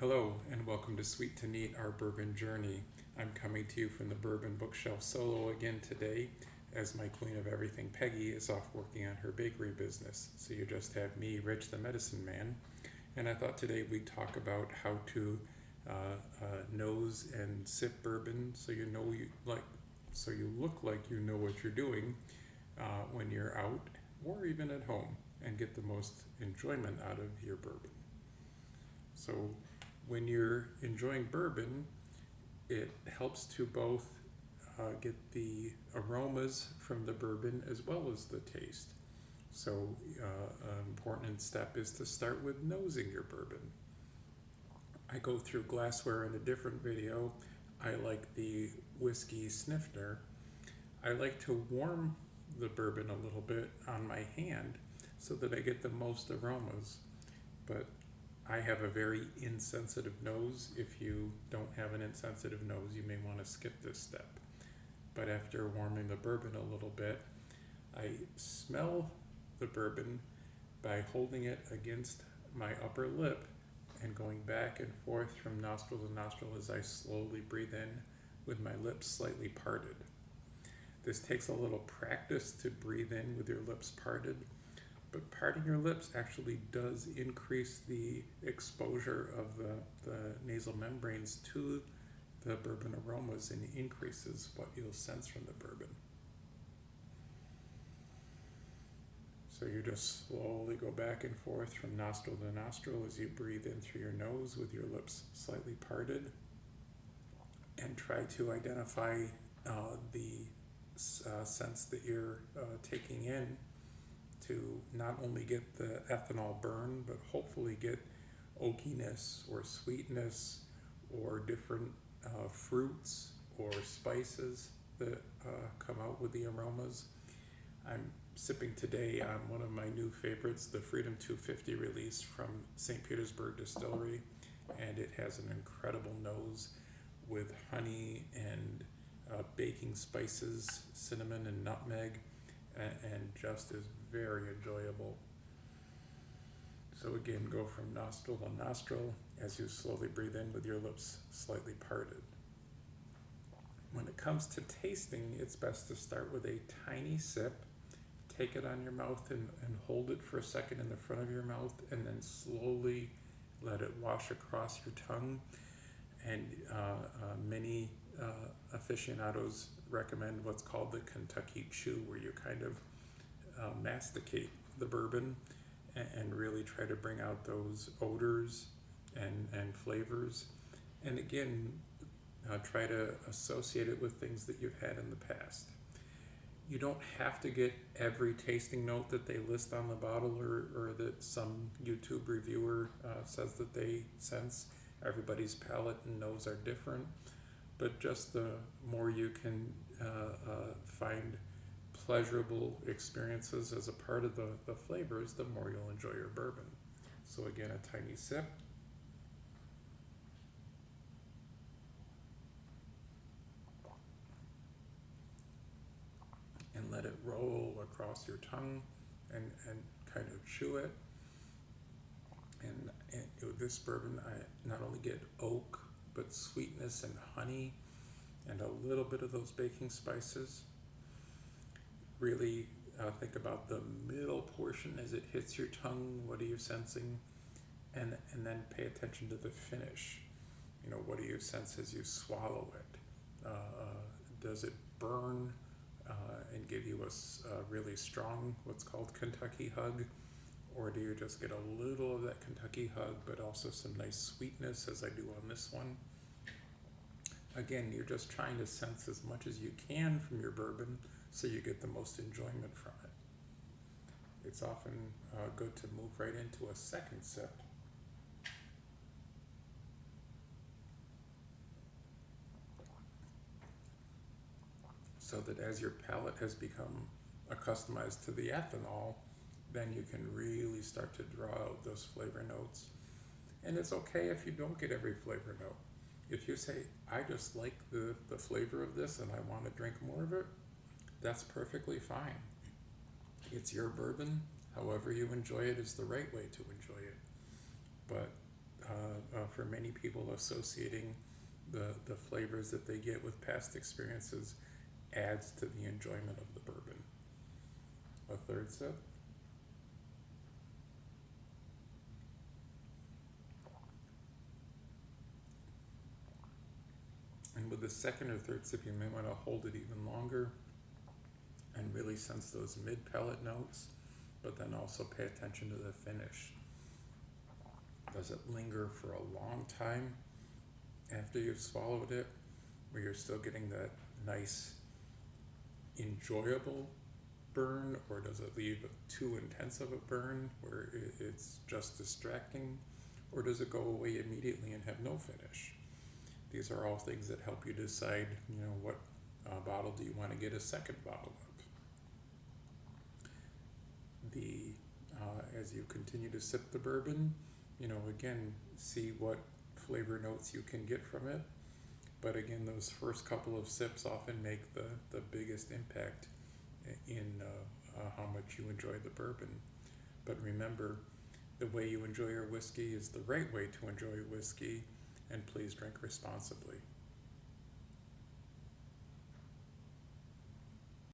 Hello, and welcome to Sweet to Neat, our bourbon journey. I'm coming to you from the Bourbon Bookshelf solo again today, as my queen of everything, Peggy, is off working on her bakery business. So you just have me, Rich the Medicine Man, and I thought today we'd talk about how to nose and sip bourbon, so so you look like you know what you're doing when you're out or even at home, and get the most enjoyment out of your bourbon. So when you're enjoying bourbon, it helps to both get the aromas from the bourbon as well as the taste. So, an important step is to start with nosing your bourbon. I go through glassware in a different video. I like the whiskey snifter. I like to warm the bourbon a little bit on my hand so that I get the most aromas. But I have a very insensitive nose. If you don't have an insensitive nose, you may want to skip this step. But after warming the bourbon a little bit, I smell the bourbon by holding it against my upper lip and going back and forth from nostril to nostril as I slowly breathe in with my lips slightly parted. This takes a little practice to breathe in with your lips parted, but parting your lips actually does increase the exposure of the nasal membranes to the bourbon aromas and increases what you'll sense from the bourbon. So you just slowly go back and forth from nostril to nostril as you breathe in through your nose with your lips slightly parted, and try to identify the sense that you're taking in, to not only get the ethanol burn, but hopefully get oakiness or sweetness or different fruits or spices that come out with the aromas. I'm sipping today on one of my new favorites, the Freedom 250 release from St. Petersburg Distillery, and it has an incredible nose with honey and baking spices, cinnamon and nutmeg, and just is very enjoyable. So again, go from nostril to nostril as you slowly breathe in with your lips slightly parted. When it comes to tasting, it's best to start with a tiny sip. Take it on your mouth and hold it for a second in the front of your mouth, and then slowly let it wash across your tongue. And many aficionados recommend what's called the Kentucky Chew, where you kind of masticate the bourbon and really try to bring out those odors and flavors. And again, try to associate it with things that you've had in the past. You don't have to get every tasting note that they list on the bottle, or that some YouTube reviewer says that they sense. Everybody's palate and nose are different, but just the more you can find pleasurable experiences as a part of the flavors, the more you'll enjoy your bourbon. So again, a tiny sip. And let it roll across your tongue and kind of chew it. And with this bourbon, I not only get oak, but sweetness and honey, and a little bit of those baking spices. Really think about the middle portion as it hits your tongue. What are you sensing? And then pay attention to the finish. You know, what do you sense as you swallow it? Does it burn and give you a really strong, what's called Kentucky hug? Or do you just get a little of that Kentucky hug, but also some nice sweetness, as I do on this one? Again, you're just trying to sense as much as you can from your bourbon so you get the most enjoyment from it. It's often good to move right into a second sip. So that as your palate has become accustomed to the ethanol, then you can really start to draw out those flavor notes. And it's okay if you don't get every flavor note. If you say, I just like the flavor of this and I want to drink more of it, that's perfectly fine. It's your bourbon. However you enjoy it is the right way to enjoy it. But for many people, associating the flavors that they get with past experiences adds to the enjoyment of the bourbon. A third sip. And with the second or third sip, you may want to hold it even longer and really sense those mid-palate notes, but then also pay attention to the finish. Does it linger for a long time after you've swallowed it, where you're still getting that nice, enjoyable burn, or does it leave too intense of a burn where it's just distracting, or does it go away immediately and have no finish? These are all things that help you decide, what bottle do you want to get a second bottle of. As you continue to sip the bourbon, again, see what flavor notes you can get from it. But again, those first couple of sips often make the biggest impact in how much you enjoy the bourbon. But remember, the way you enjoy your whiskey is the right way to enjoy whiskey, and please drink responsibly.